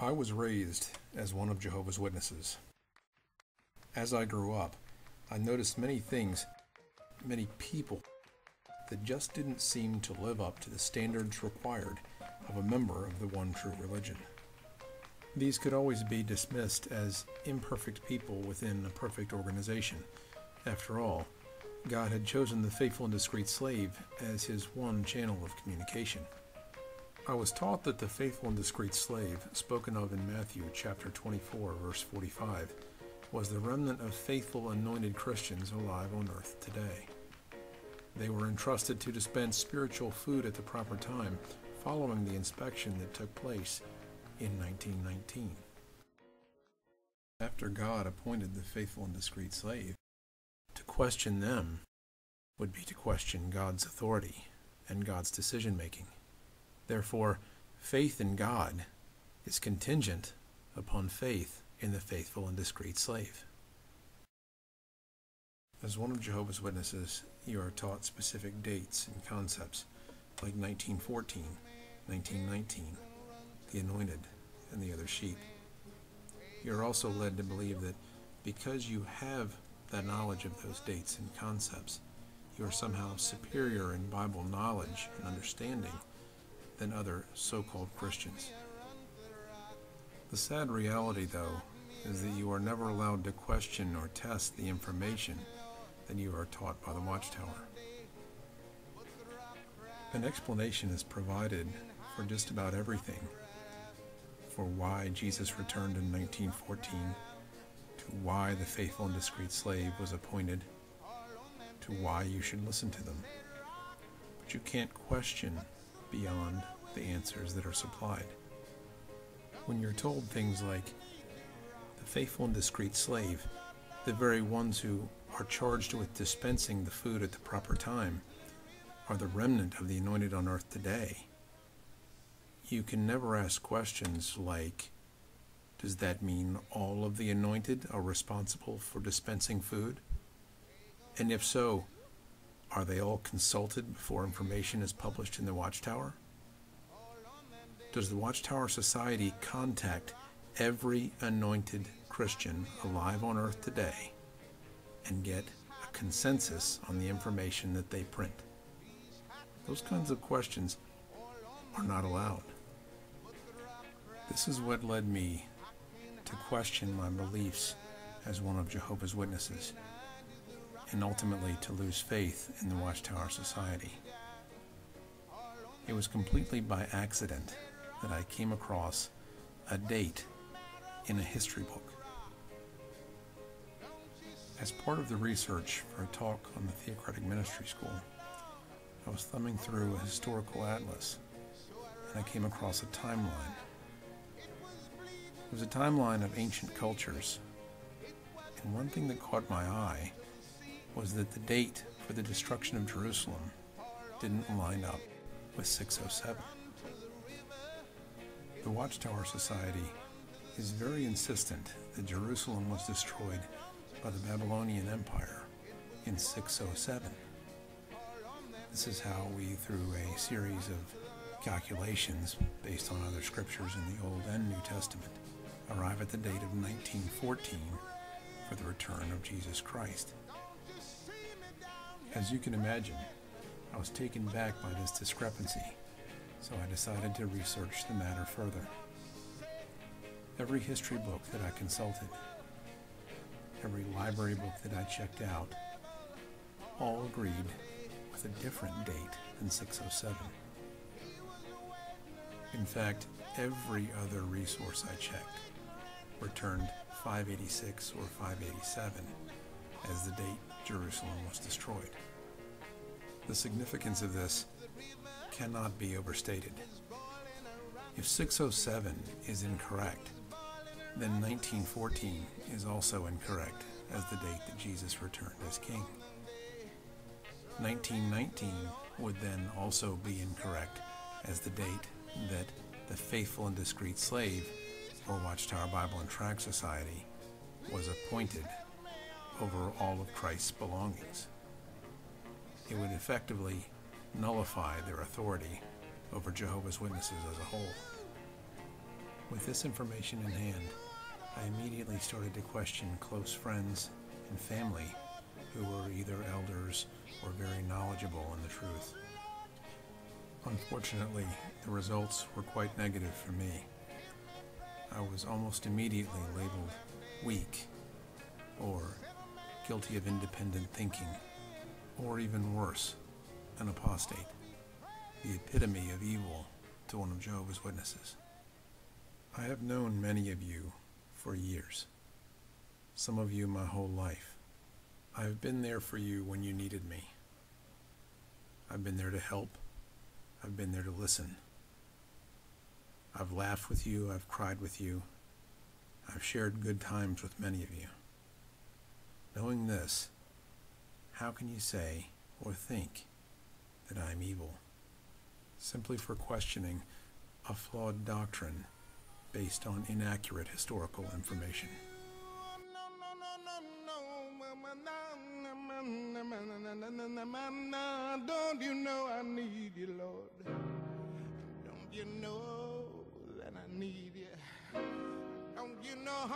I was raised as one of Jehovah's Witnesses. As I grew up, I noticed many things, many people, that just didn't seem to live up to the standards required of a member of the one true religion. These could always be dismissed as imperfect people within a perfect organization. After all, God had chosen the faithful and discreet slave as his one channel of communication. I was taught that the faithful and discreet slave, spoken of in Matthew chapter 24, verse 45, was the remnant of faithful anointed Christians alive on earth today. They were entrusted to dispense spiritual food at the proper time, following the inspection that took place in 1919. After God appointed the faithful and discreet slave, to question them would be to question God's authority and God's decision-making. Therefore, faith in God is contingent upon faith in the faithful and discreet slave. As one of Jehovah's Witnesses, you are taught specific dates and concepts like 1914, 1919, the anointed, and the other sheep. You are also led to believe that because you have that knowledge of those dates and concepts, you are somehow superior in Bible knowledge and understanding than other so-called Christians. The sad reality, though, is that you are never allowed to question or test the information that you are taught by the Watchtower. An explanation is provided for just about everything, for why Jesus returned in 1914, to why the faithful and discreet slave was appointed, to why you should listen to them. But you can't question beyond the answers that are supplied. When you're told things like, the faithful and discreet slave, the very ones who are charged with dispensing the food at the proper time, are the remnant of the anointed on earth today, you can never ask questions like, does that mean all of the anointed are responsible for dispensing food? And if so, are they all consulted before information is published in the Watchtower? Does the Watchtower Society contact every anointed Christian alive on earth today and get a consensus on the information that they print? Those kinds of questions are not allowed. This is what led me to question my beliefs as one of Jehovah's Witnesses, and ultimately to lose faith in the Watchtower Society. It was completely by accident that I came across a date in a history book. As part of the research for a talk on the Theocratic Ministry School, I was thumbing through a historical atlas, and I came across a timeline. It was a timeline of ancient cultures, and one thing that caught my eye was that the date for the destruction of Jerusalem didn't line up with 607. The Watchtower Society is very insistent that Jerusalem was destroyed by the Babylonian Empire in 607. This is how we, through a series of calculations based on other scriptures in the Old and New Testament, arrive at the date of 1914 for the return of Jesus Christ. As you can imagine, I was taken back by this discrepancy, so I decided to research the matter further. Every history book that I consulted, every library book that I checked out, all agreed with a different date than 607. In fact, every other resource I checked returned 586 or 587 as the date Jerusalem was destroyed. The significance of this cannot be overstated. If 607 is incorrect, then 1914 is also incorrect as the date that Jesus returned as king. 1919 would then also be incorrect as the date that the faithful and discreet slave, or Watchtower Bible and Tract Society, was appointed over all of Christ's belongings. It would effectively nullify their authority over Jehovah's Witnesses as a whole. With this information in hand, I immediately started to question close friends and family who were either elders or very knowledgeable in the truth. Unfortunately, the results were quite negative for me. I was almost immediately labeled weak, or guilty of independent thinking, or even worse, an apostate, the epitome of evil to one of Jehovah's Witnesses. I have known many of you for years, some of you my whole life. I have been there for you when you needed me. I've been there to help. I've been there to listen. I've laughed with you. I've cried with you. I've shared good times with many of you. Knowing this, how can you say or think that I am evil? Simply for questioning a flawed doctrine based on inaccurate historical information. Don't you know I need you, Lord? Don't you know that I need you? Don't you know